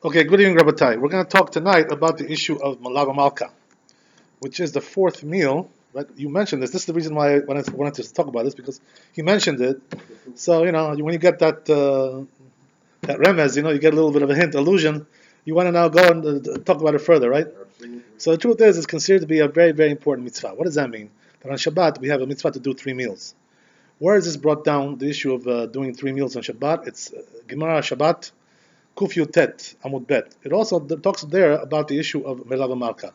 Okay, good evening, Rabbatai. We're going to talk tonight about the issue of Malava Malka, which is the fourth meal. Right? You mentioned this. This is the reason why I wanted to talk about this, because he mentioned it. So, when you get that remez, you get a little bit of a hint, illusion. You want to now go and talk about it further, right? Absolutely. So the truth is, it's considered to be a very, very important mitzvah. What does that mean? That on Shabbat, we have a mitzvah to do 3 meals. Where is this brought down, the issue of doing 3 meals on Shabbat? It's Gemara Shabbat, Kuf Yutet, Amud Bet. It also talks there about the issue of Melava Malka.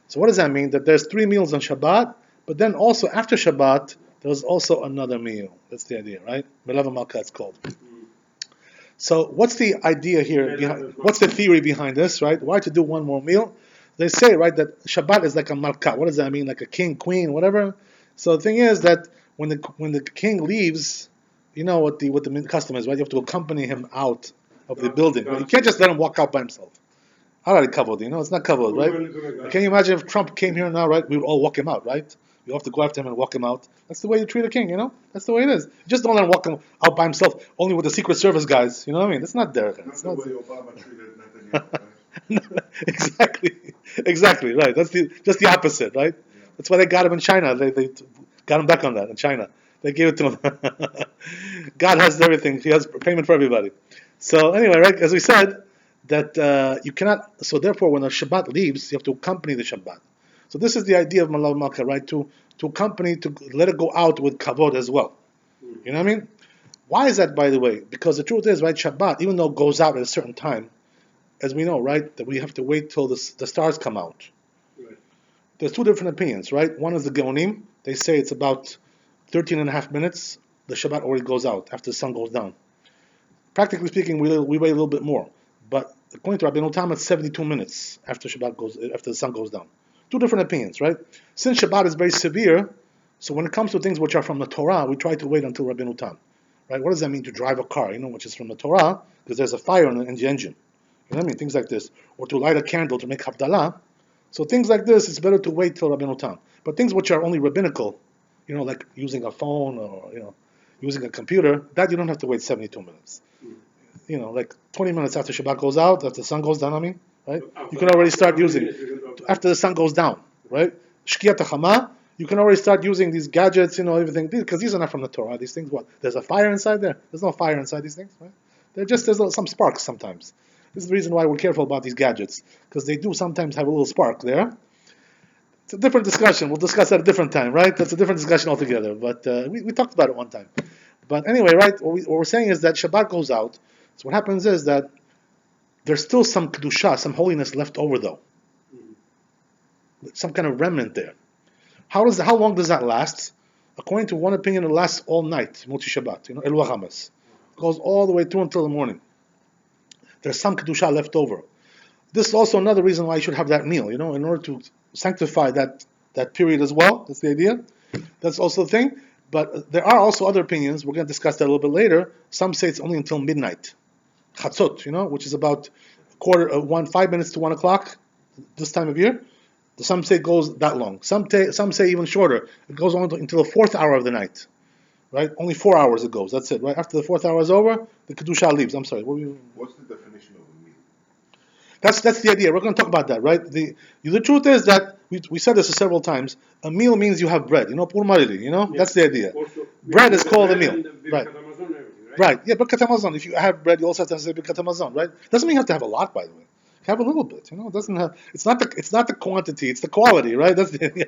So what does that mean? That there's 3 meals on Shabbat, but then also after Shabbat, there's also another meal. That's the idea, right? Melava Malka, it's called. So what's the idea here? What's the theory behind this, right? Why to do one more meal? They say, right, that Shabbat is like a malka. What does that mean? Like a king, queen, whatever. So the thing is that when the king leaves, you know what the custom is, right? You have to accompany him out of the building. You can't just let him walk out by himself. Already covered, it's not covered, right? Can you imagine if Trump came here now, right? We would all walk him out, right? You have to go after him and walk him out. That's the way you treat a king, That's the way it is. You just don't let him walk him out by himself, only with the Secret Service guys. You know what I mean? That's not Derek. That's not the way Obama treated Netanyahu, right? Exactly, right. That's just the opposite, right? Yeah. That's why they got him in China. They got him back on that in China. They gave it to him. God has everything. He has payment for everybody. So anyway, right? As we said, that you cannot. So therefore, when the Shabbat leaves, you have to accompany the Shabbat. So this is the idea of Malal Malka, right? To accompany, to let it go out with kavod as well. You know what I mean? Why is that, by the way? Because the truth is, right, Shabbat, even though it goes out at a certain time, as we know, right, that we have to wait till the stars come out. Right. There's 2 different opinions, right? One is the Geonim. They say it's about 13 and a half minutes. The Shabbat already goes out after the sun goes down. Practically speaking, we wait a little bit more. But according to Rabbeinu Tam, it's 72 minutes after the sun goes down. 2 different opinions, right? Since Shabbat is very severe, so when it comes to things which are from the Torah, we try to wait until Rabbeinu Tam. Right? What does that mean to drive a car, which is from the Torah, because there's a fire in the engine. You know what I mean? Things like this. Or to light a candle to make Havdalah. So things like this, it's better to wait till Rabbeinu Tam. But things which are only rabbinical, like using a phone or, using a computer, that you don't have to wait 72 minutes. Like 20 minutes after Shabbat goes out, after the sun goes down, right? You can already start using it. After the sun goes down, right? Shkiyat Chama, you can already start using these gadgets, everything, because these are not from the Torah. These things, what? There's a fire inside there? There's no fire inside these things, right? There's some sparks sometimes. This is the reason why we're careful about these gadgets, because they do sometimes have a little spark there. It's a different discussion. We'll discuss that at a different time, right? That's a different discussion altogether. But we talked about it one time. But anyway, right? What we're saying is that Shabbat goes out. So what happens is that there's still some kedusha, some holiness left over, though. Some kind of remnant there. How long does that last? According to one opinion, it lasts all night. Motzi Shabbat, Eluach Hamas. It goes all the way through until the morning. There's some kedusha left over. This is also another reason why you should have that meal, in order to sanctify that period as well. That's the idea. That's also the thing. But there are also other opinions. We're going to discuss that a little bit later. Some say it's only until midnight. Chatzot, which is about 5 minutes to 1 o'clock this time of year. Some say it goes that long. Some say even shorter. It goes on until the 4th hour of the night. Right? Only 4 hours it goes. That's it. Right? After the 4th hour is over, the kedusha leaves. I'm sorry. What's the definition of a meal? That's the idea. We're going to talk about that, right? The truth is that we said this several times. A meal means you have bread. Purmarili. Yeah. That's the idea. Also, bread is called a meal. Right. Right. Right. Yeah, Birkat Hamazon. If you have bread, you also have to say Birkat Hamazon, right? Doesn't mean you have to have a lot, by the way. Have a little bit, It doesn't have. It's not the quantity. It's the quality, right? That's the idea.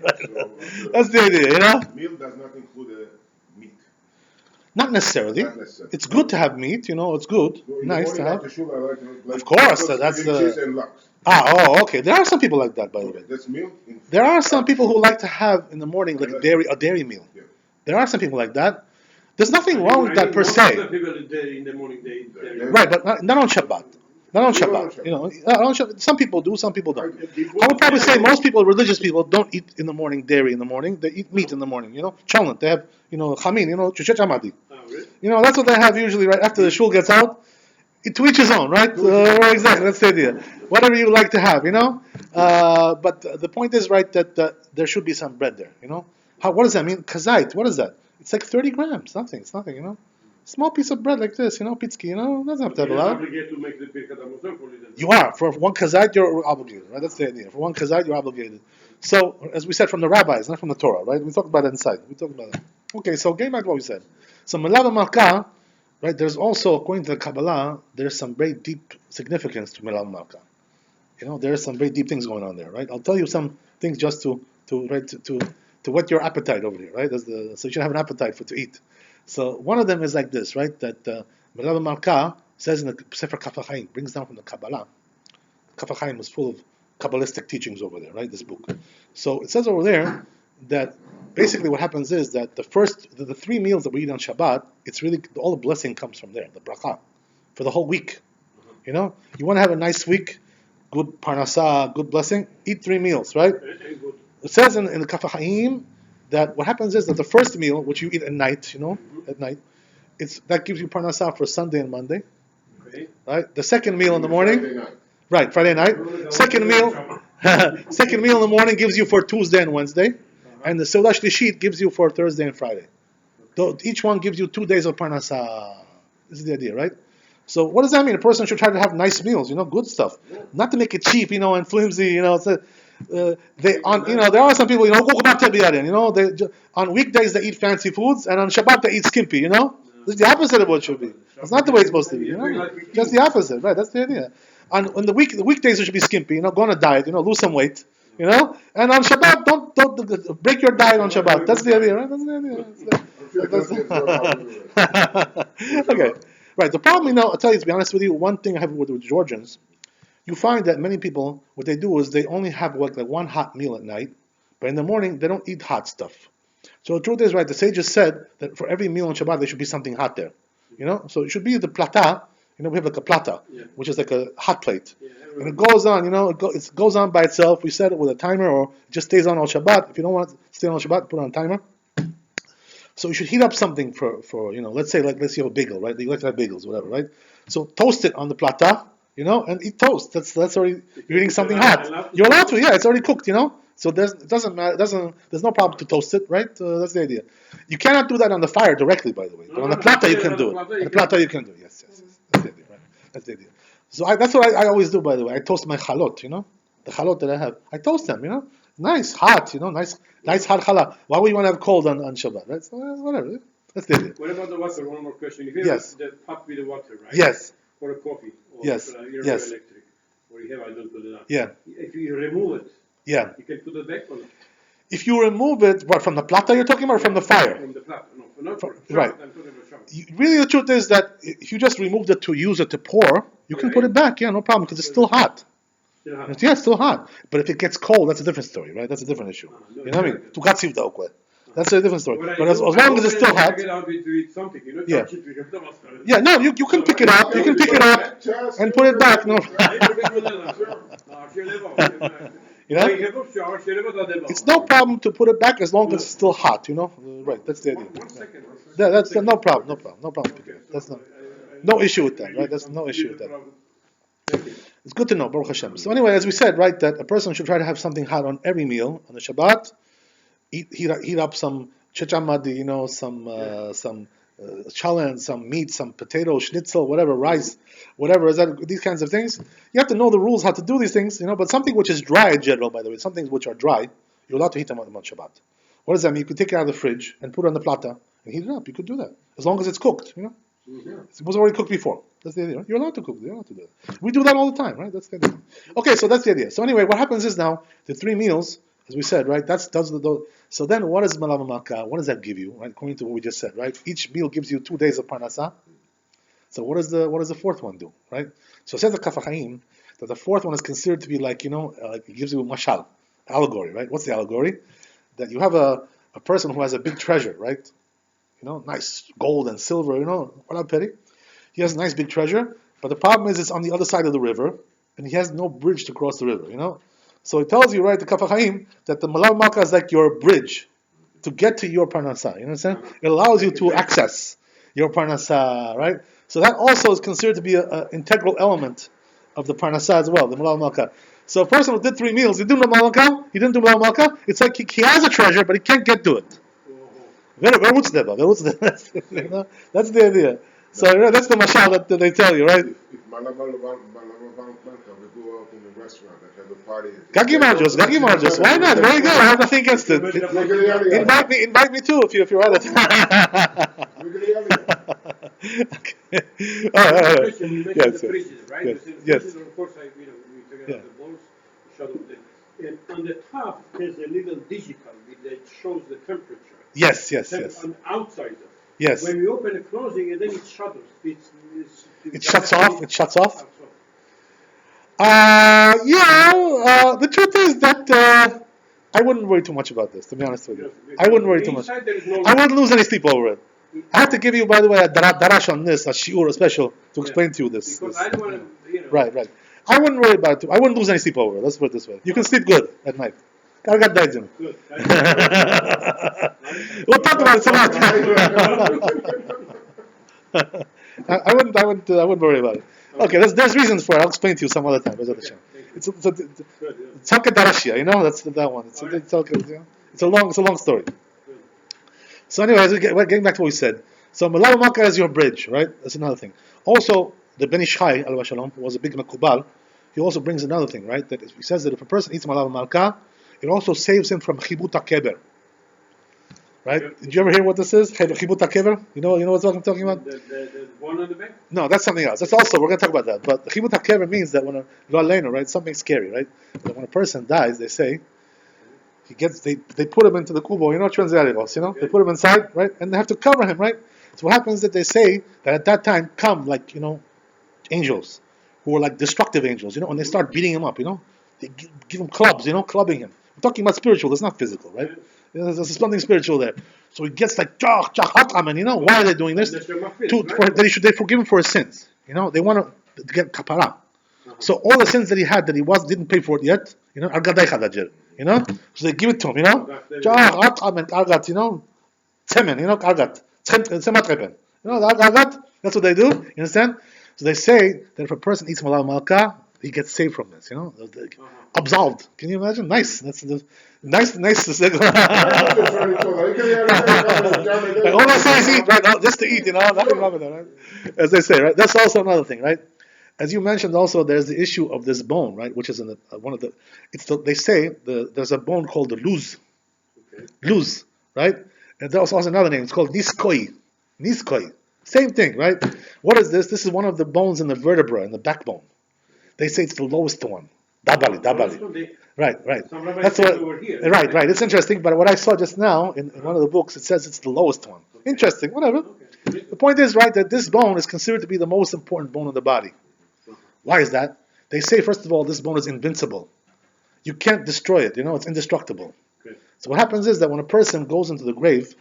That's the idea, Meal does not include meat. Not necessarily. Not necessarily. It's good to have meat. It's good, nice to have. Of course, that's the. Okay. There are some people like that, by the way. That's meal. There are some people who like to have in the morning like a dairy meal. Yeah. There are some people like that. There's nothing wrong with that per se. People in the morning they Right, but not on Shabbat. Not on Shabbat. Not on Shabbat. Some people do, some people don't. I would probably say most people, religious people, don't eat in the morning dairy in the morning. They eat meat in the morning. Cholent. They have chamin. Chushet hamadi. really? That's what they have usually right after the shul gets out. To each his own, right? Exactly. That's the idea. Whatever you like to have, But the point is, right, that there should be some bread there. What does that mean? Kazait. What is that? It's like 30 grams. Nothing. It's nothing. Small piece of bread like this, pitzki, doesn't have to have a You're lot. obligated to make the Birkat Hamazon for it. You are. For one kazait, you're obligated, right? That's the idea. For one kazait, you're obligated. So, as we said, from the rabbis, not from the Torah, right? We talked about that inside. We talked about that. Okay, so getting back to what we said. So, Melava Malka, right, there's also, according to the Kabbalah, there's some very deep significance to Melava Malka. There's some very deep things going on there, right? I'll tell you some things just to whet your appetite over here, right? So you should have an appetite to eat. So one of them is like this, right? That Melava Malka says in the Sefer Kaf HaChaim, brings down from the Kabbalah. Kaf HaChaim is full of Kabbalistic teachings over there, right? This book. So it says over there that basically what happens is that the 3 meals that we eat on Shabbat, it's really, all the blessing comes from there, the bracha, for the whole week. You want to have a nice week, good parnasah, good blessing, eat 3 meals, right? It says in the Kaf HaChaim that what happens is that the first meal, which you eat at night, at night, that gives you parnasah for Sunday and Monday, right? The second meal in the morning, right, Friday night. Second meal in the morning gives you for Tuesday and Wednesday, and the Seudah Shlishit gives you for Thursday and Friday. Each one gives you 2 days of parnasah. This is the idea, right? So what does that mean? A person should try to have nice meals, good stuff, not to make it cheap, and flimsy, there are some people, on weekdays they eat fancy foods, and on Shabbat they eat skimpy, This is the opposite of what it should be. That's not the way it's supposed to be, Just the opposite, right? That's the idea. On the weekdays it should be skimpy, go on a diet, lose some weight, and on Shabbat don't break your diet on Shabbat. That's the idea, right? That's the idea. Okay, right. The problem, I'll tell you, to be honest with you, one thing I have with Georgians, you find that many people, what they do is they only have like one hot meal at night, but in the morning they don't eat hot stuff. So the truth is, right, the sages said that for every meal on Shabbat there should be something hot there. So it should be the plata. We have like a plata, which is like a hot plate. And it goes on, it goes on by itself. We set it with a timer, or it just stays on all Shabbat. If you don't want it to stay on Shabbat, put it on a timer. So you should heat up something for let's say you have a bagel, right? You like to have bagels, whatever, right? So toast it on the plata, and eat toast. That's already, you're eating something hot. You're allowed to, it's already cooked, So it doesn't matter. There's no problem to toast it, right? That's the idea. You cannot do that on the fire directly, by the way. But on the plata you can do it. On the plata you can do it. Yes. That's the idea, right? That's the idea. So that's what I always do, by the way. I toast my chalot, the chalot that I have. I toast them, nice, hot, nice hot challah. Why would you want to have cold on Shabbat, right? So, whatever. That's the idea. What about the water? One more question. If you Yes. have the pot with the water, right? Yes. For a coffee. Or Yes. Yes. Electric. Or you have, I don't put it up. Yeah. If you remove it, Yeah. you can put it back or not? If you remove it, from the plata you're talking about, or from the fire? From the plata. No, not from Right. I'm talking about shower. Really, the truth is that if you just removed it to use it to pour, you can put it back. Yeah, no problem, because it's still hot. Still hot. Yeah, it's still hot. But if it gets cold, that's a different story, right? That's a different issue. You know what I mean? That's a different story. But as long as it's still hot. Yeah. Yeah, no, you can pick it up. You can pick it up and put it back. No. It's no problem to put it back as long as it's still hot. Right? That's the idea. One second. Yeah, that's no problem. No problem. That's no issue with that, right? That's no issue with that. It's good to know, Baruch Hashem. So anyway, as we said, right, that a person should try to have something hot on every meal on the Shabbat. Heat up some chichamadi, some challah, some meat, some potato, schnitzel, whatever, rice, whatever. These kinds of things. You have to know the rules how to do these things, But something which is dry in general, by the way, some things which are dry, you're allowed to heat them on Shabbat. What does that mean? You could take it out of the fridge and put it on the plata and heat it up. You could do that as long as it's cooked. It was already cooked before. That's the idea. Right? You're allowed to cook. You're allowed to do that. We do that all the time, right? That's the idea. Okay, so that's the idea. So anyway, what happens is now the 3 meals, as we said, right? So then, what is Melava Malka? What does that give you? Right? According to what we just said, right? Each meal gives you 2 days of parnasah. So what does the 4th one do? Right? So it says the Kaf HaChaim that the 4th one is considered to be like it gives you mashal, allegory, right? What's the allegory? That you have a person who has a big treasure, right? Nice gold and silver, what petty. He has a nice big treasure, but the problem is it's on the other side of the river, and he has no bridge to cross the river, So it tells you, right, the Kaf HaChaim, that the Melava Malka is like your bridge to get to your parnasah. You know what I'm saying? It allows you to access your parnasah, right? So that also is considered to be an integral element of the parnasah as well, the Melava Malka. So a person who did 3 meals, he didn't do Melava Malka, it's like he has a treasure, but he can't get to it. Where what's that? You know, that's the idea. So that's the mashal that they tell you, right? If Malama Malka we go out in a restaurant and have a party. Gagi Marjos. Why not? Very good. I have nothing against it. Invite me too if you're at it. Okay. All right. Question, you mentioned Yes, the yes. fridges, right? Yes, The yes. fridges, of course, we took Yeah. out the bowls, showed them and on the top, there's a little digital that shows the temperature. Yes. On the outside of it. Yes. When we open and closing, and then it shuttles. It shuts off. It shuts off. Shuts off. The truth is that I wouldn't worry too much about this, to be honest with you. I wouldn't worry too much. Inside there is no I wouldn't lose any sleep over it. I have to give you, by the way, a darash on this, a shiur, a special, to explain to you this. Because this. I don't want to, Right. I wouldn't worry about it. I wouldn't lose any sleep over it. Let's put it this way. You can sleep good at night. I got died in. Good. We'll talk about it some more time. I wouldn't worry about it. Okay, there's reasons for it. I'll explain to you some other time. It's Tzalka Darashia, you know, that's that one. It's a long story. So anyways, we're getting back to what we said. So Malav Malka is your bridge, right? That's another thing. Also, the Ben Ish Chai, Alav Shalom, who was a big Makubal, he also brings another thing, right? That he says that if a person eats Malav Malka, it also saves him from Chibut HaKeber. Right? Yeah. Did you ever hear what this is? Chibut HaKeber? You know what I'm talking about? The one on the back? No, that's something else. That's also, we're going to talk about that. But the Chibut HaKever means that when Lo Aleinu, right, something scary, right? That when a person dies, they say, they put him into the kubo, you know, they put him inside, right? And they have to cover him, right? So what happens is that they say that at that time come like, angels who are like destructive angels, and they start beating him up, They give him clubs, clubbing him. We're talking about spiritual, it's not physical, right? There's something spiritual there. So he gets like, why are they doing this? They forgive him for his sins. They want to get kapara. So all the sins that he had that he didn't pay for it yet, argadai chadajir, so they give it to him, temen, argat, sematrepen, argat. That's what they do. You understand? So they say that if a person eats malav malka, he gets saved from this. Absolved. Can you imagine? Nice. That's nice. All I say is eat, right? Just to eat, nothing wrong with that, right? As they say, right? That's also another thing, right? As you mentioned, also there's the issue of this bone, right? Which is in one of the. They say there's a bone called the luz, luz, right? And there's also another name. It's called niskoi. Same thing, right? What is this? This is one of the bones in the vertebra, in the backbone. They say it's the lowest one. Dabali. Right. That's what. Right. It's interesting, but what I saw just now in one of the books, it says it's the lowest one. Interesting. Whatever. The point is, right, that this bone is considered to be the most important bone in the body. Why is that? They say, first of all, this bone is invincible. You can't destroy it. It's indestructible. So what happens is that when a person goes into the grave,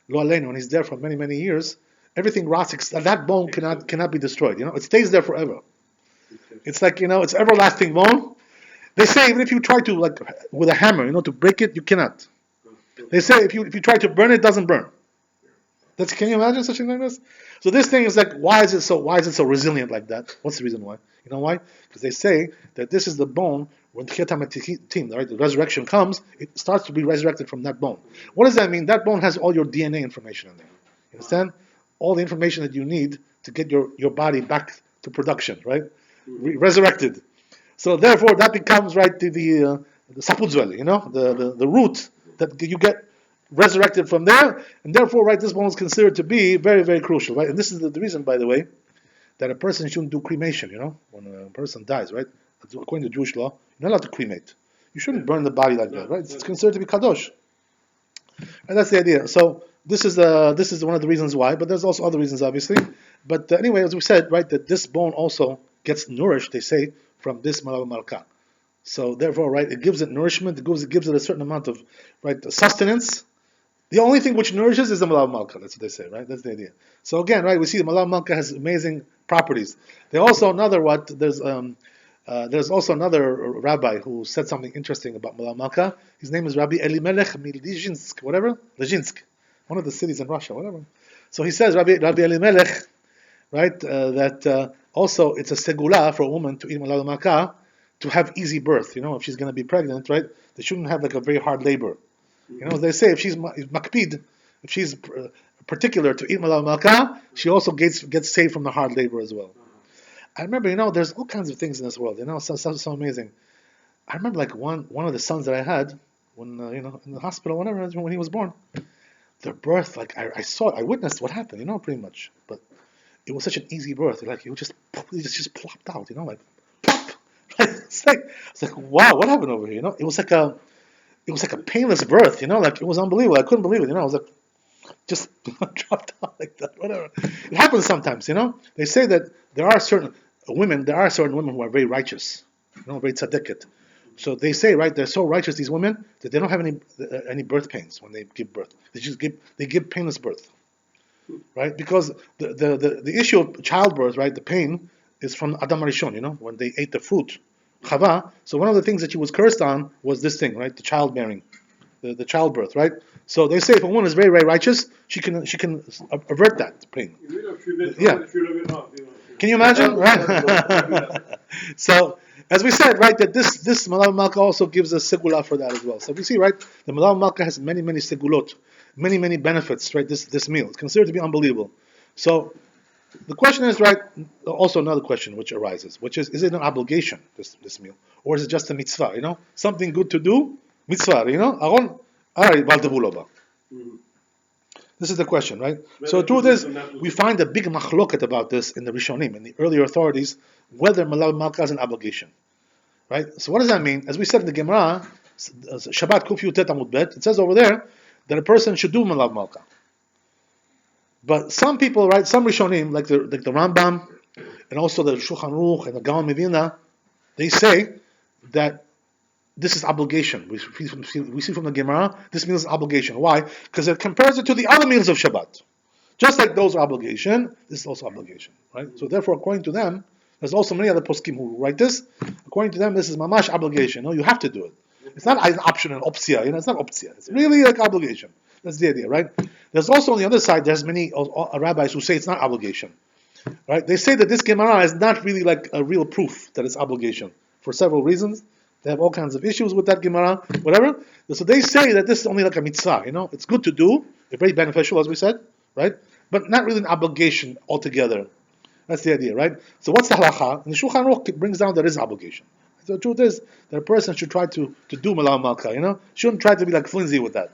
Lo Aleinu, when he's there for many, many years, everything rots. That bone cannot be destroyed. It stays there forever. It's like, it's everlasting bone. They say even if you try to, like, with a hammer, to break it, you cannot. They say if you try to burn it, it doesn't burn. Can you imagine such a thing like this? So this thing is like, why is it so resilient like that? What's the reason why? You know why? Because they say that this is the bone when the resurrection comes, it starts to be resurrected from that bone. What does that mean? That bone has all your DNA information in there. You understand? All the information that you need to get your body back to production, right? Resurrected. So therefore, that becomes the sapudzvel, the root that you get resurrected from there, and therefore, right, this bone is considered to be very, very crucial, right? And this is the reason, by the way, that a person shouldn't do cremation. When a person dies, right? According to Jewish law, you're not allowed to cremate. You shouldn't burn the body like that, right? It's considered to be kadosh, and that's the idea. So this is one of the reasons why, but there's also other reasons, obviously. But anyway, as we said, right, that this bone also gets nourished, they say, from this malav malka. So therefore, right, it gives it nourishment. It gives it a certain amount of sustenance. The only thing which nourishes is the malav malka. That's what they say, right? That's the idea. So again, right, we see the malav malka has amazing properties. There's also another rabbi who said something interesting about malav malka. His name is Rabbi Elimelech Milizhinsk, Lezhinsk, one of the cities in Russia, whatever. So he says, Rabbi Elimelech, right, that also it's a segula for a woman to eat malav malka to have easy birth. If she's going to be pregnant, right, they shouldn't have like a very hard labor. As they say, if she's makpid, if she's particular to eat malal malka, she also gets saved from the hard labor as well. I remember, there's all kinds of things in this world, so amazing. I remember like one of the sons that I had when in the hospital, whatever, when he was born, their birth, like I witnessed what happened, pretty much. But it was such an easy birth, like it just plopped out, like plop. It's like wow, what happened over here? It was like a painless birth, like it was unbelievable. I couldn't believe it, I was like just dropped out like that, whatever. It happens sometimes, They say that there are certain women who are very righteous, very tzaddiket. So they say, right, they're so righteous, these women, that they don't have any birth pains when they give birth. They give painless birth, right? Because the issue of childbirth, right, the pain is from Adam Rishon, when they ate the fruit, Chava. So one of the things that she was cursed on was this thing, right, the childbearing, the childbirth, right? So they say if a woman is very, very righteous, she can avert that pain. Yeah. Can you imagine? Right? So, as we said, right, that this Malal Malka also gives us segula for that as well. So we see, right, the Malal Malka has many, many segulot, many, many benefits, right, this meal. It's considered to be unbelievable. So the question is, right, also another question which arises, which is it an obligation, this meal? Or is it just a mitzvah, something good to do, mitzvah, Aron, baldevuloba. This is the question, right? So the truth is, we find a big machloket about this in the Rishonim, in the earlier authorities, whether Malal Malka is an obligation, right? So what does that mean? As we said in the Gemara, Shabbat Kuf Yutet Amud Bet, it says over there that a person should do Malal Malka. But some people, right, some Rishonim, like the Rambam, and also the Shulchan Aruch and the Gaon Medina, they say that this is obligation. We see from the Gemara, this meal is obligation. Why? Because it compares it to the other meals of Shabbat. Just like those are obligation, this is also obligation, right? So therefore, according to them, there's also many other poskim who write this. According to them, this is mamash obligation. No, you have to do it. It's not an option, an optia. It's not optia. It's really like obligation. That's the idea, right? There's also on the other side, there's many rabbis who say it's not obligation, right? They say that this Gemara is not really like a real proof that it's obligation for several reasons. They have all kinds of issues with that Gemara, whatever. So they say that this is only like a mitzvah, It's good to do, it's very beneficial, as we said, right? But not really an obligation altogether. That's the idea, right? So what's the halacha? And the Shulchan Aruch brings down there is obligation. So the truth is that a person should try to do Malal Malka, Shouldn't try to be like flimsy with that.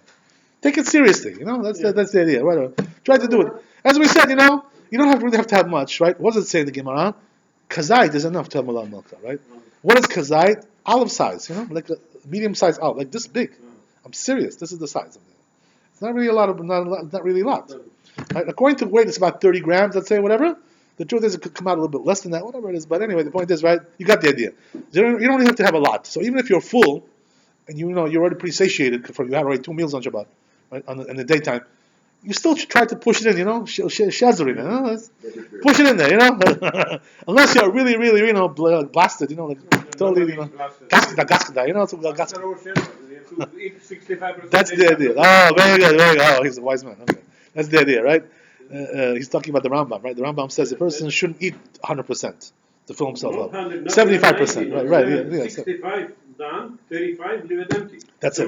Take it seriously, That's the idea, right? Try to do it. As we said, you don't really have to have much, right? What does it say in the Gemara? Kazait is enough to have Malal Malka, right? What is kazait? Olive size, like a medium size olive, like this big. I'm serious. This is the size of it. It's not really a lot. Not really a lot. Right? According to weight, it's about 30 grams. Let's say whatever. The truth is, it could come out a little bit less than that, whatever it is. But anyway, the point is, right? You got the idea. You don't really have to have a lot. So even if you're full, and you're already pretty satiated, you had already 2 meals on Shabbat, right? In the daytime, you still should try to push it in, shazarin, push it in there, unless you're really, really, blasted, like totally, gaskada, so gaskada. That's the idea. Oh, very good, very good. Oh, he's a wise man. Okay, that's the idea, right? He's talking about the Rambam, right? The Rambam says a person shouldn't eat 100% to fill himself up. 75%, right? Yeah. 65 done, 35 leave it empty. That's it.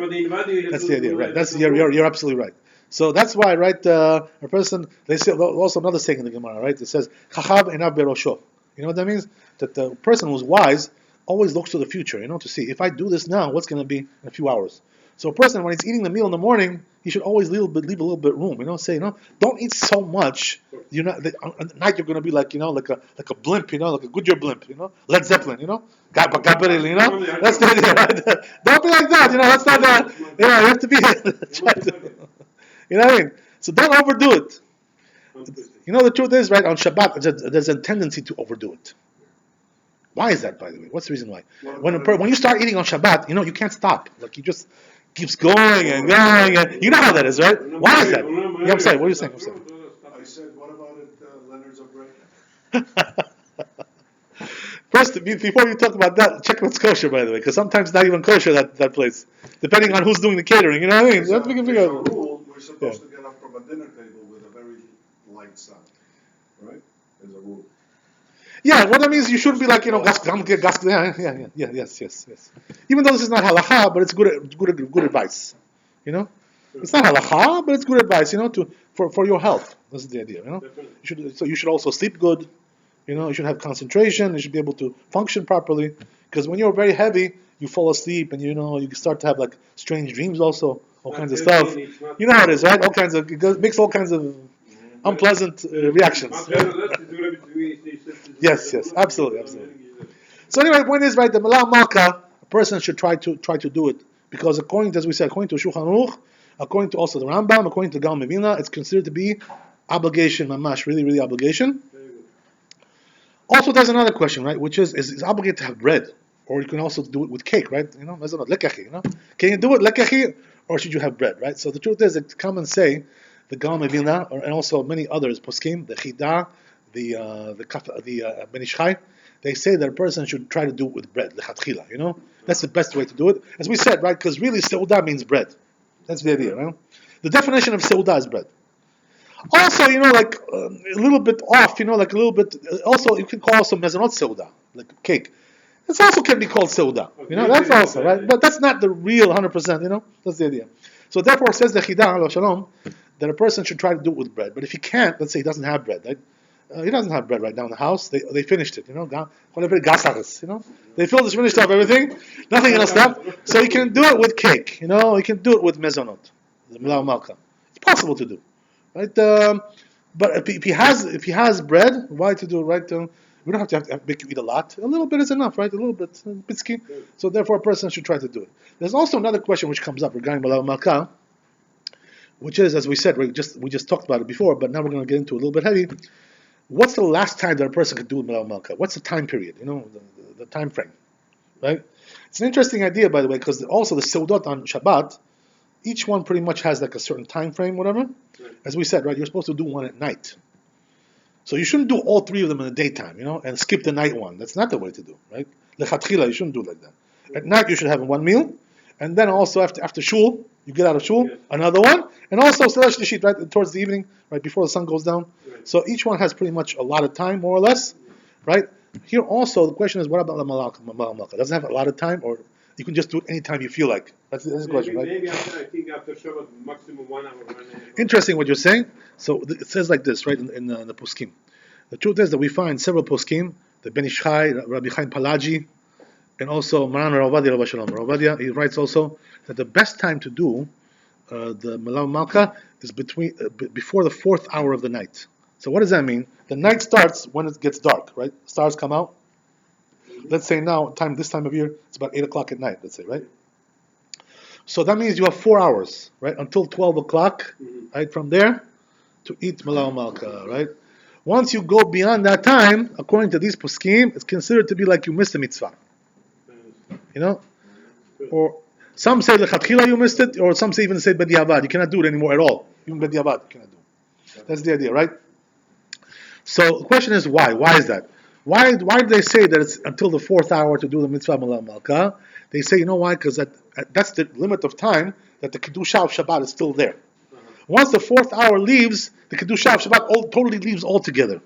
That's the idea, right? That's you're absolutely right. So that's why, right? A person, they say also another saying in the Gemara, right? It says "Chacham einav berosho." You know what that means? That the person who's wise always looks to the future, to see if I do this now, what's going to be in a few hours. So a person, when he's eating the meal in the morning, he should always leave a little bit room. Say, don't eat so much. At night you're going to be like, like a blimp, like a Goodyear blimp, Led Zeppelin, That's the idea, right? Don't be like that, That's not that. You have to be. You know what I mean? So don't overdo it. The truth is, right, on Shabbat, there's a tendency to overdo it. Why is that, by the way? What's the reason why? When you start eating on Shabbat, you can't stop. Like, you just keeps going and going. And you know how that is, right? Why is that? Yeah, I'm saying. What are you saying? I said, what about it, Leonard's of bread? First, before you talk about that, check what's kosher, by the way, because sometimes not even kosher, that place, depending on who's doing the catering, you know what I mean? There's a rule, we're supposed to get up from a dinner table with a very light sun, right? There's a rule. Yeah, what that means, you shouldn't be like, yes. Even though this is not halakha, but it's good advice, It's not halacha, but it's good advice, for your health. This is the idea, Definitely. You should also sleep good. You should have concentration. You should be able to function properly. Because when you're very heavy, you fall asleep, and you start to have like strange dreams, also all Not kinds of healthy, stuff. it's not You know how it is, right? All kinds of it makes all kinds of unpleasant reactions. Yes, absolutely. So anyway, the point is, right, the Malah Malka, a person should try to do it, because according to Shulchan Aruch, according to also the Rambam, according to Gal Mevina, it's considered to be obligation, mamash, really, really obligation. Also, there's another question, right, which is obligated to have bread, or you can also do it with cake, right? Lekechi, Can you do it lekechi, or should you have bread, right? So the truth is, that come and say, the Gal Mevina, and also many others, poskim, the Chida, the Ben Ish Chai, they say that a person should try to do it with bread, lechatchila, That's the best way to do it. As we said, right, because really seudah means bread. That's the idea, right? The definition of seudah is bread. Also, like a little bit off, like a little bit. Also, you can call also mezonot seudah, like cake. This also can be called seudah. That's also right, but that's not the real 100%. That's the idea. So therefore, it says the Chida Shalom that a person should try to do it with bread. But if he can't, let's say he doesn't have bread, right? He doesn't have bread right now in the house. They finished it, They finished off everything, nothing else left. So he can do it with cake, He can do it with mezonot, the Milau Malka. It's possible to do, right? But if he has bread, why to do it, right? We don't have to make you eat a lot. A little bit is enough, right? A little bit, bitsky. So therefore, a person should try to do it. There's also another question which comes up regarding Milau Malka, which is, as we said, we just talked about it before, but now we're going to get into a little bit heavy. What's the last time that a person could do Milau Malka? What's the time period? The time frame, right? It's an interesting idea, by the way, because also the Seudot on Shabbat, each one pretty much has like a certain time frame, whatever. As we said, right, you're supposed to do one at night. So you shouldn't do all three of them in the daytime, and skip the night one. That's not the way to do, right? Lechatchila, you shouldn't do it like that. At night you should have one meal, and then also after shul, you get out of shul, another one, and also Selash Deshit, right, towards the evening, right before the sun goes down. So each one has pretty much a lot of time, more or less, right? Here also, the question is, what about the Malka? Does it have a lot of time, or you can just do it anytime you feel like? That's the question, right? Maybe I think after Shabbat, maximum 1 hour. Interesting what you're saying. So it says like this, right, in the poskim. The truth is that we find several poskim, the Ben Ish Chai, Rabbi Chaim Palaji, and also Maran Rav Ovadia, Rabbi Shalom. Rav Ovadia, he writes also that the best time to do the Milau Malka is before the 4th hour of the night. So what does that mean? The night starts when it gets dark, right? Stars come out. Let's say now, this time of year, it's about 8 o'clock at night, let's say, right? So that means you have 4 hours, right? Until 12 o'clock, right? From there, to eat Milau Malka, right? Once you go beyond that time, according to these poskim, it's considered to be like you missed a mitzvah. Or some say lechatchila you missed it, or some say even say b'diavad. You cannot do it anymore at all. Even b'diavad you cannot do. That's the idea, right? So the question is why? Why is that? Why do they say that it's until the 4th hour to do the mitzvah Milau Malka? They say, you know why? Because that's the limit of time that the kedusha of Shabbat is still there. Once the 4th hour leaves, the kedusha of Shabbat totally leaves altogether.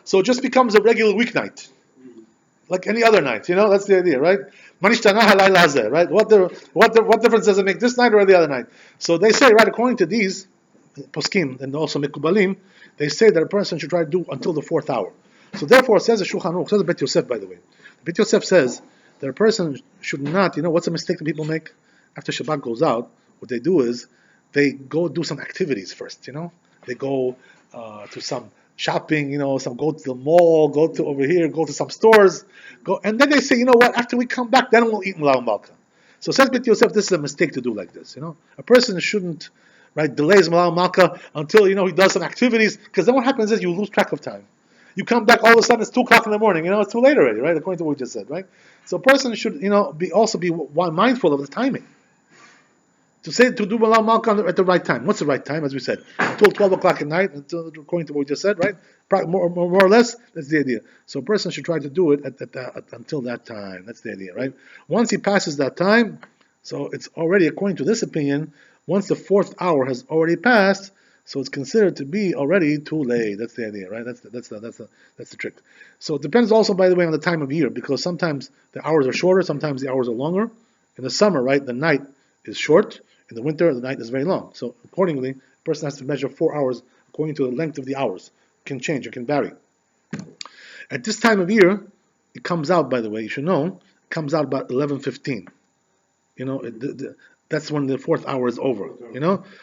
So it just becomes a regular weeknight, like any other night. That's the idea, right? Right? What difference does it make this night or the other night? So they say, right, according to these poskim and also mekubalim, they say that a person should try to do until the 4th hour. So therefore, it says the Shulchan Aruch, it says the Bet Yosef, by the way. The Bet Yosef says that a person should not, what's a mistake that people make? After Shabbat goes out, what they do is they go do some activities first, They go to some shopping, some go to the mall, go to over here, go to some stores, and then they say, you know what, after we come back, then we'll eat Milau Malka. So says Bet Yosef, this is a mistake to do like this, A person shouldn't, right, delays Milau Malka until, he does some activities, because then what happens is you lose track of time. You come back, all of a sudden it's 2 o'clock in the morning, it's too late already, right, according to what we just said, right? So a person should, be mindful of the timing. To do Milau Malka at the right time. What's the right time, as we said? Until 12 o'clock at night, according to what we just said, right? More or less, that's the idea. So a person should try to do it until that time. That's the idea, right? Once he passes that time, so it's already, according to this opinion, once the 4th hour has already passed, so it's considered to be already too late. That's the idea, right? That's the trick. So it depends also, by the way, on the time of year, because sometimes the hours are shorter, sometimes the hours are longer. In the summer, right, the night is short. In the winter, the night is very long. So accordingly, a person has to measure 4 hours according to the length of the hours. It can change, it can vary. At this time of year, it comes out, by the way, you should know, it comes out about 11:15. That's when the 4th hour is over.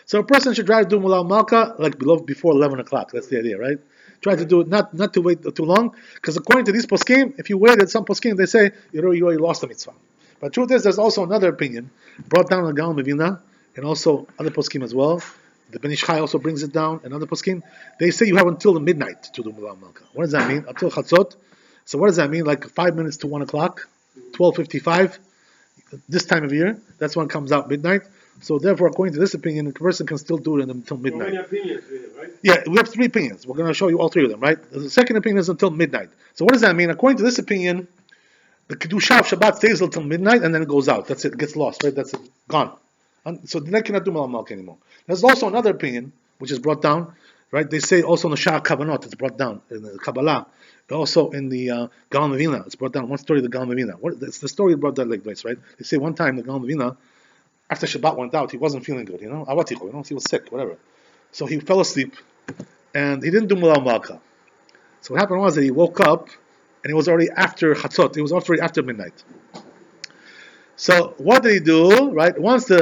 So a person should try to do Mulal Malka like before 11 o'clock. That's the idea, right? Try to do it, not to wait too long, because according to these poskim, if you waited, some poskim, they say, you already lost the mitzvah. But truth is, there's also another opinion, brought down in the Gaon Mevina, and also other poskim as well. The Ben Ish Chai also brings it down, and other poskim. They say you have until the midnight to do Mulal Malka. What does that mean? Until Chatzot. So what does that mean? Like 5 minutes to 1 o'clock, 12:55, this time of year, that's when it comes out midnight. So therefore, according to this opinion, the person can still do it until midnight. How many opinions we have, right? Yeah, we have 3 opinions. We're going to show you all 3 of them, right? The second opinion is until midnight. So what does that mean? According to this opinion, the Kedusha of Shabbat stays until midnight and then it goes out. That's it. It gets lost, right? That's it. Gone. So then I cannot do Mulal Malka anymore. There's also another opinion, which is brought down, right? They say also in the Sha'ar Kavanot, it's brought down. In the Kabbalah, also in the Gaon Mevina, it's brought down. One story of the Gaon Mevina. It's the story brought down like this, right? They say one time the Gaon Mevina, after Shabbat went out, he wasn't feeling good, Awaticho, he was sick, whatever. So he fell asleep, and he didn't do Mulal Malka. So what happened was that he woke up, and it was already after Chatzot. It was already after midnight. So what did he do? Right? Once he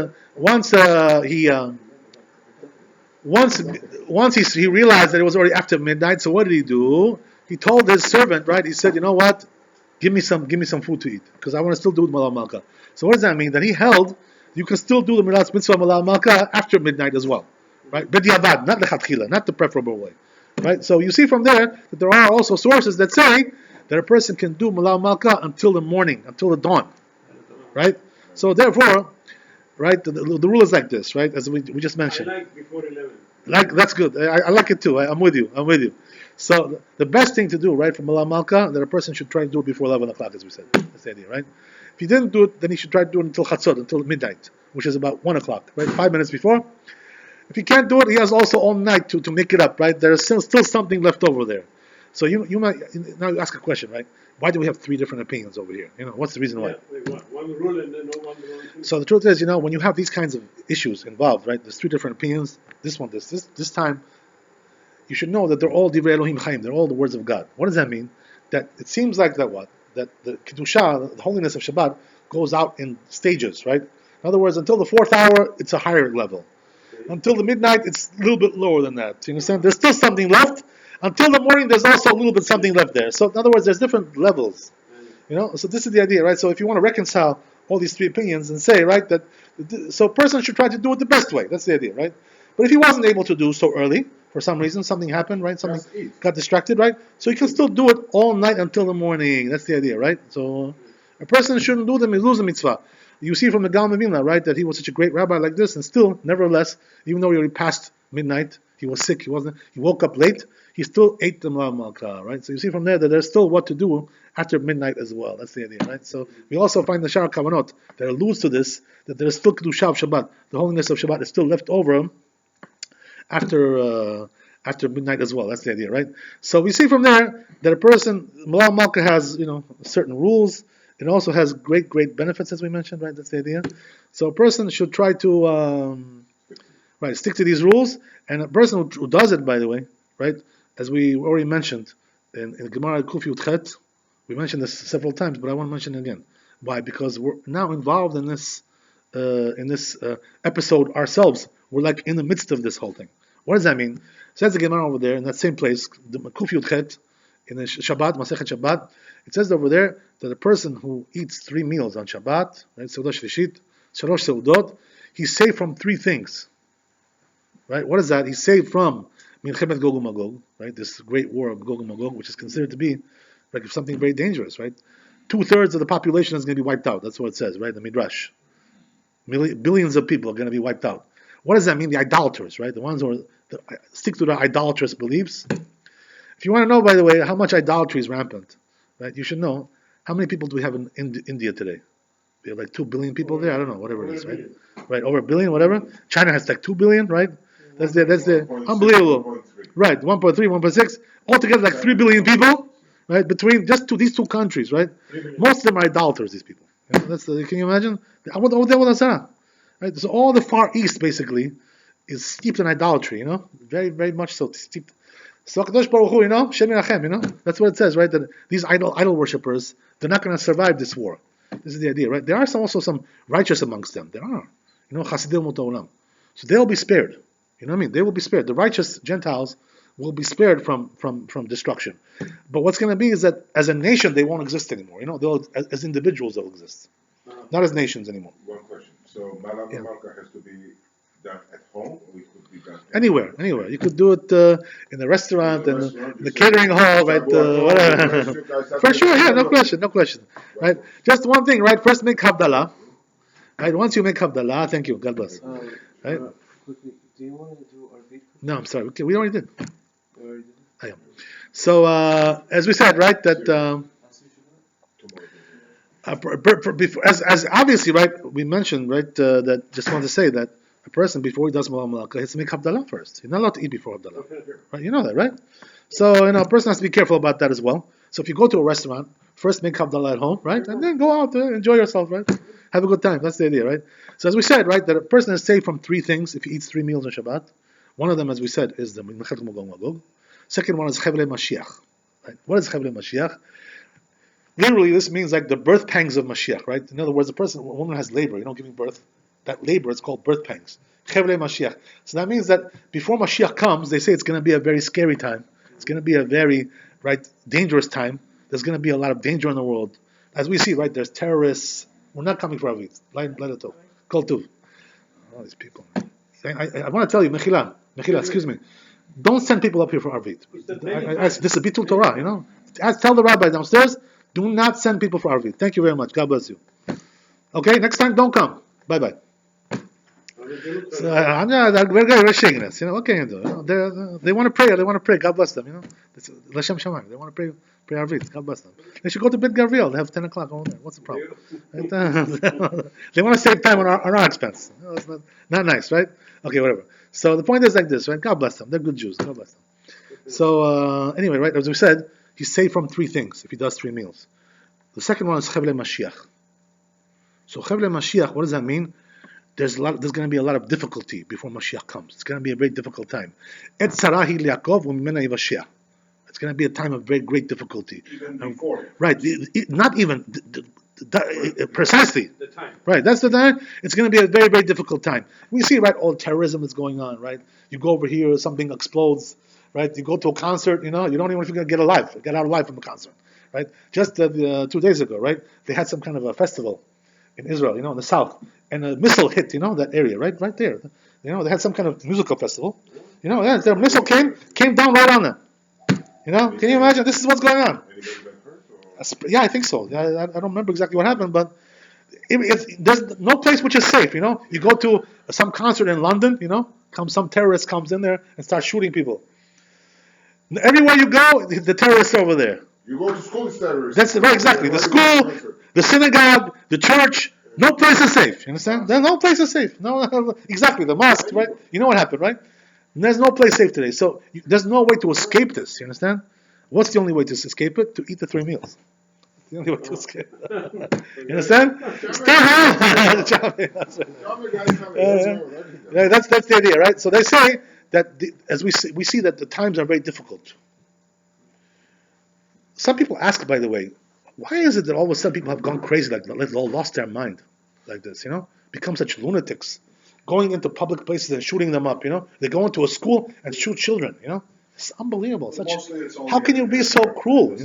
realized that it was already after midnight. So what did he do? He told his servant, right? He said, "You know what? Give me some food to eat, because I want to still do Mulal Malka." So what does that mean? That he held you can still do the mitzvah Mulal Malka after midnight as well, right? B'diavad, not the chatchila, not the preferable way, right? So you see from there that there are also sources that say that a person can do Mulal Malka until the morning, until the dawn, right? So therefore, right, the rule is like this, right? As we just mentioned. I like before 11. That's good. I like it too. I'm with you. So the best thing to do, right, for Mulal Malka, that a person should try to do it before 11 o'clock, as we said. That's the idea, right? If he didn't do it, then he should try to do it until Chatzot, until midnight, which is about 1 o'clock, right? 5 minutes before. If he can't do it, he has also all night to make it up, right? There's still something left over there. So you might now ask a question, right? Why do we have 3 different opinions over here? What's the reason why? One rule and then no one rule. So the truth is, when you have these kinds of issues involved, right? There's 3 different opinions. This one, this time, you should know that they're all Divrei Elohim Chaim. They're all the words of God. What does that mean? That it seems like that what? That the Kedusha, the holiness of Shabbat, goes out in stages, right? In other words, until the 4th hour, it's a higher level. Until the midnight, it's a little bit lower than that. You understand? There's still something left. Until the morning, there's also a little bit something left there. So in other words, there's different levels. So this is the idea, right? So if you want to reconcile all these 3 opinions and say, right, that so a person should try to do it the best way. That's the idea, right? But if he wasn't able to do so early, for some reason, something happened, right? Something got distracted, right? So he can still do it all night until the morning. That's the idea, right? So a person shouldn't lose the mitzvah. You see from the Gaon Mevina, right, that he was such a great rabbi like this, and still, nevertheless, even though he already passed midnight, he was sick, he woke up late, he still ate the Mulal Malka, right? So you see from there that there's still what to do after midnight as well. That's the idea, right? So we also find the Sha'ar Kavanot that alludes to this, that there's still Kedusha of Shabbat. The holiness of Shabbat is still left over after midnight as well. That's the idea, right? So we see from there that a person, Mulal Malka has, certain rules. It also has great benefits, as we mentioned, right? That's the idea. So a person should try to stick to these rules. And a person who does it, by the way, right, as we already mentioned in Gemara Kuf Yud Chet, we mentioned this several times, but I want to mention it again. Why? Because we're now involved in this episode ourselves. We're like in the midst of this whole thing. What does that mean? Says the Gemara over there in that same place, the Kuf Yud Chet, in the Shabbat, Masechet Shabbat, it says over there that a person who eats 3 meals on Shabbat, right, Seudah Shlishit, Shalosh Seudot, he's saved from 3 things. Right? What is that? He's saved from Milchemet Gog uMagog, right? This great war of Gog and Magog, which is considered to be like something very dangerous, right? 2/3 of the population is going to be wiped out. That's what it says, right? The Midrash. Billions of people are going to be wiped out. What does that mean? The idolaters, right? The ones who stick to their idolatrous beliefs. If you want to know, by the way, how much idolatry is rampant, right? You should know how many people do we have in India today? We have like 2 billion people there. I don't know, whatever it is, right? Right, over 1 billion, whatever. China has like 2 billion, right? That's the unbelievable. Right, 1.3, 1.6, altogether like 3 billion people, right? Between just these 2 countries, right? Most of them are idolaters. These people. Can you imagine? Right? So all the Far East basically is steeped in idolatry, very, very much so steeped. So Hakadosh Baruch Hu, Shem Yirachem, that's what it says, right? That these idol worshippers, they're not going to survive this war. This is the idea, right? There are also some righteous amongst them. There are, Chasidim Umot Olam. So they'll be spared. You know what I mean? They will be spared. The righteous Gentiles will be spared from destruction. But what's going to be is that as a nation they won't exist anymore. They'll as individuals they'll exist, not as nations anymore. One question. So Malam Malka has to be done at home, or it could be done anywhere. You could do it in the restaurant and the catering hall, right? Whatever. For sure, yeah, no question. Right? Just one thing, right? First make Havdalah. Right? Once you make Havdalah, thank you, God bless. Right? Quickly, do you want to do Arvit? No, I'm sorry. Okay, we already did. You already did? I am. So as we said, right, that as obviously, right, we mentioned, right, that just want to say that a person before he does Malam Malka has to make Havdalah first. He's not allowed to eat before Havdalah, right? You know that, right? So a person has to be careful about that as well. So if you go to a restaurant, first make Havdalah at home, right, and then go out there, enjoy yourself, right? Have a good time. That's the idea, right? So as we said, right, that a person is saved from three things if he eats 3 meals on Shabbat. One of them, as we said, is the Mechet Magog Magog. Second one is Chevlei Mashiach. Right? What is Chevlei Mashiach? Literally, this means like the birth pangs of Mashiach, right? In other words, a woman has labor, giving birth. That labor is called birth pangs. Chevlei Mashiach. So that means that before Mashiach comes, they say it's going to be a very scary time. It's going to be a very, dangerous time. There's going to be a lot of danger in the world. As we see, right, there's terrorists. We're not coming for Arvit. Let it go. Kol Tuv. All these people. I want to tell you, Mechila, excuse me. Don't send people up here for Arvit. This is Bitul Torah, Tell the rabbi downstairs, do not send people for Arvit. Thank you very much. God bless you. Okay, next time, don't come. Bye-bye. So, we're shaking this, what can you do? They want to pray. God bless them, L'Shem Shamayim. They want to pray Arvit. God bless them. They should go to Bet Gavriel. They have 10 o'clock over there. What's the problem? They want to save time on our expense. That's not nice, right? Okay, whatever. So the point is like this, right? God bless them. They're good Jews. God bless them. So anyway, right, as we said, he's saved from 3 things if he does 3 meals. The second one is Chevlei Mashiach. So Chevlei Mashiach, what does that mean? There's going to be a lot of difficulty before Mashiach comes. It's going to be a very difficult time. Et Sarahi Liakov u'mimena yivashia. It's going to be a time of very great difficulty. Even before. Right, not even, precisely. The time. Right, that's the time. It's going to be a very, very difficult time. We see, right, all terrorism is going on, right? You go over here, something explodes, right? You go to a concert, you don't even know if you're going to get out alive from a concert, right? Just 2 days ago, right? They had some kind of a festival in Israel, in the south, and a missile hit, that area, right there. They had some kind of musical festival. Their missile came down right on them. Can you imagine? This is what's going on. Yeah, I think so. I don't remember exactly what happened, but there's no place which is safe. You go to some concert in London. Some terrorist comes in there and starts shooting people. Everywhere you go, the terrorists are over there. You go to school, it's terrorists. That's right, exactly. The school, the synagogue, the church. No place is safe. You understand? There's no place is safe. No, exactly. The mosque, right? You know what happened, right? There's no place safe today. So there's no way to escape this. You understand? What's the only way to escape it? To eat the 3 meals. That's the only way to escape it. You understand? Stay home. That's the idea, right? So they say that as we see that the times are very difficult. Some people ask, by the way, why is it that all of a sudden people have gone crazy, like they've all lost their mind like this, become such lunatics, going into public places and shooting them up, They go into a school and shoot children, It's unbelievable. How can you be so cruel,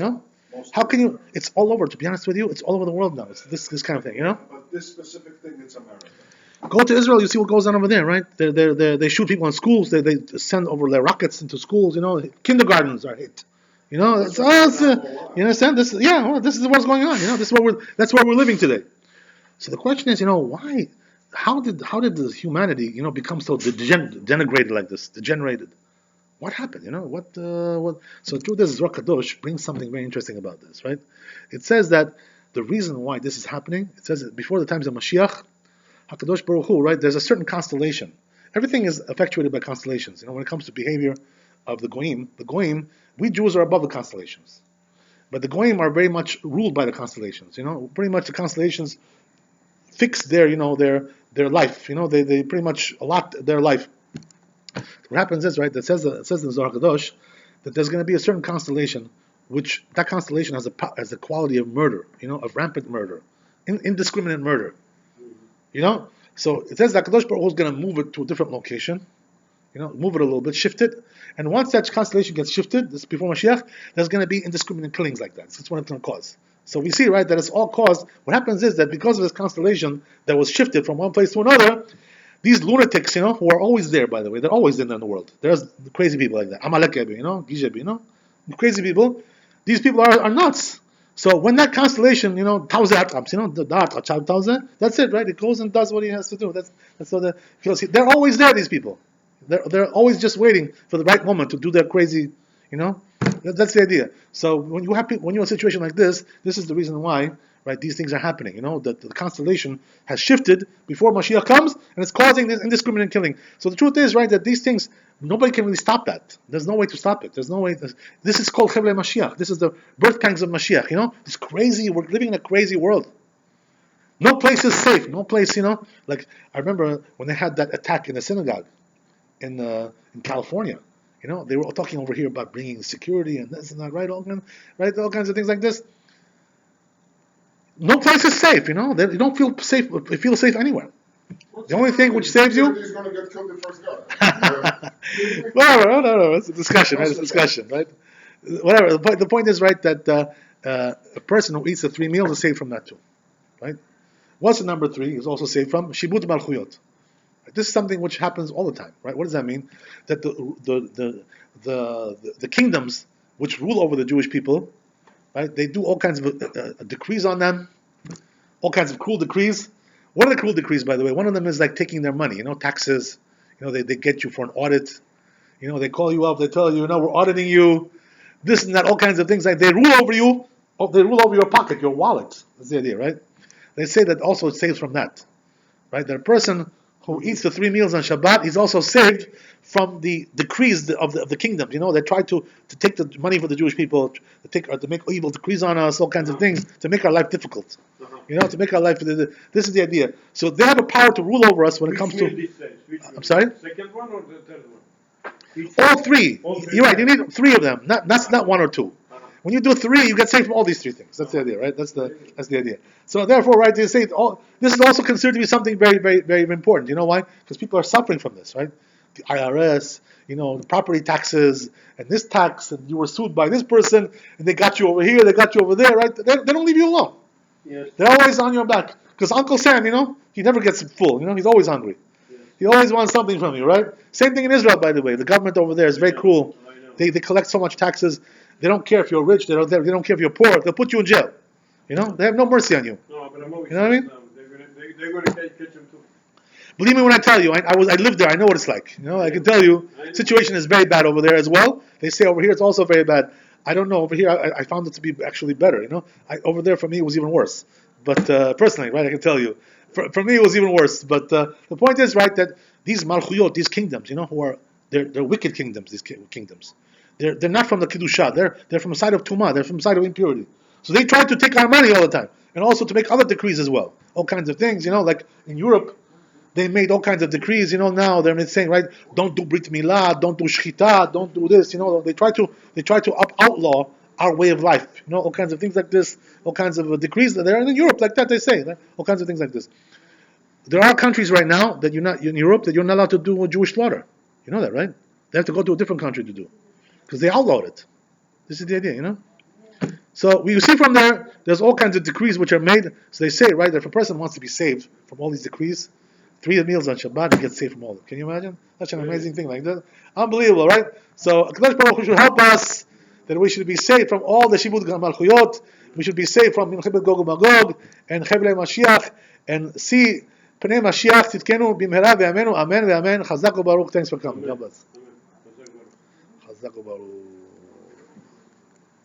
How can you, it's all over, to be honest with you, it's all over the world now. It's this kind of thing, But this specific thing, it's America. Go to Israel, you see what goes on over there, right? They shoot people in schools, they send over their rockets into schools, kindergartens are hit. You understand? This is what's going on. That's where we're living today. So the question is, why? How did the humanity, become so denigrated like this, degenerated? What happened? What? So through this Zohar Kadosh brings something very interesting about this, right? It says that the reason why this is happening, it says that before the times of Mashiach, Hakadosh Baruch Hu, right? There's a certain constellation. Everything is effectuated by constellations. When it comes to behavior of the Goyim, we Jews are above the constellations. But the Goyim are very much ruled by the constellations. Pretty much the constellations fix their, their life. They pretty much allot their life. What happens is, right, it says in the Zohar Kadosh that there's going to be a certain constellation, which that constellation has the quality of murder, of rampant murder, indiscriminate murder. So it says that Kadosh Baruch Hu is going to move it to a different location, move it a little bit, shift it, and once that constellation gets shifted, this is before Mashiach, there's going to be indiscriminate killings like that. So that's what it's going to cause. So we see, right, that it's all caused. What happens is that because of this constellation that was shifted from one place to another, these lunatics, who are always there, by the way, they're always in the world. There's crazy people like that. Amalek, Gijebi, crazy people. These people are nuts. So when that constellation, that's it, right? It goes and does what he has to do. That's what they're always there. These people, they're always just waiting for the right moment to do their crazy, That's the idea. So when you're in a situation like this is the reason why, right? These things are happening. The constellation has shifted before Mashiach comes, and it's causing this indiscriminate killing. So the truth is, right, that these things, nobody can really stop that. There's no way to stop it. There's no way. This is called Chevlei Mashiach. This is the birth pangs of Mashiach. It's crazy. We're living in a crazy world. No place is safe. No place, Like I remember when they had that attack in the synagogue in California. They were talking over here about bringing security and this and that, right? All kinds of things like this. No place is safe, You don't feel safe. You feel safe anywhere. The only thing which saves you. He's going to get killed the first guy. No. It's a discussion, right? It's a discussion, right? Whatever. The point is, right, that a person who eats the 3 meals is saved from that too, right? What's the number 3? Is also saved from Shibud Malchuyot. This is something which happens all the time, right? What does that mean? That the kingdoms which rule over the Jewish people, right? They do all kinds of decrees on them, all kinds of cruel decrees. What are the cruel decrees, by the way? One of them is like taking their money, taxes. They get you for an audit. They call you up, they tell you, we're auditing you, this and that, all kinds of things. Like they rule over you, they rule over your pocket, your wallet. That's the idea, right? They say that also it saves from that, right? That a person who eats the 3 meals on Shabbat is also saved from the decrees of the kingdom. They try to take the money for the Jewish people, to make evil decrees on us, all kinds of things, to make our life difficult. To make our life. This is the idea. So they have a power to rule over us when it comes to. I'm sorry. Second one or the third one? All 3. You're right. You need 3 of them. That's not 1 or 2. When you do 3, you get saved from all these 3 things. That's the idea, right? That's the idea. So therefore, right, they say this is also considered to be something very, very, very important. You know why? Because people are suffering from this, right? The IRS, the property taxes, and this tax, and you were sued by this person, and they got you over here, they got you over there, right? They don't leave you alone. Yes. They're always on your back. Because Uncle Sam, he never gets full. He's always hungry. Yes. He always wants something from you, right? Same thing in Israel, by the way. The government over there is very cruel. They collect so much taxes. They don't care if you're rich. They don't care if you're poor. They'll put you in jail. They have no mercy on you. No, but I'm always You know what I mean? They're going to catch them too. Believe me when I tell you, I lived there. I know what it's like. I can tell you, situation is very bad over there as well. They say over here it's also very bad. I don't know. Over here, I found it to be actually better. Over there for me it was even worse. But personally, right, I can tell you, for me it was even worse. But the point is, right, that these malchuyot, these kingdoms, they're wicked kingdoms. These kingdoms, they're not from the kedusha. They're from the side of tumah. They're from the side of impurity. So they try to take our money all the time, and also to make other decrees as well. All kinds of things, like in Europe. They made all kinds of decrees, now they're saying, right, don't do Brit Milah, don't do Shchita, don't do this, They try to outlaw our way of life, all kinds of things like this, all kinds of decrees that are in Europe like that. They say, right? All kinds of things like this. There are countries right now that in Europe that you're not allowed to do a Jewish slaughter. You know that, right? They have to go to a different country to do, because they outlawed it. This is the idea, So we see from there's all kinds of decrees which are made. So they say, right, that if a person wants to be saved from all these decrees, 3 meals on Shabbat, he gets saved from all of it. Can you imagine? Such an amazing thing like that. Unbelievable, right? So HaKadosh Baruch Hu should help us that we should be saved from all the Shibud Malchuyot. We should be saved from Milchet Gog uMagog and Chevlei Mashiach, and see Pnei Mashiach Titkenu b'mehera v'amenu. Amen v'amen. Chazak u'baruch. Thanks for coming. God bless. Chazak u'baruch.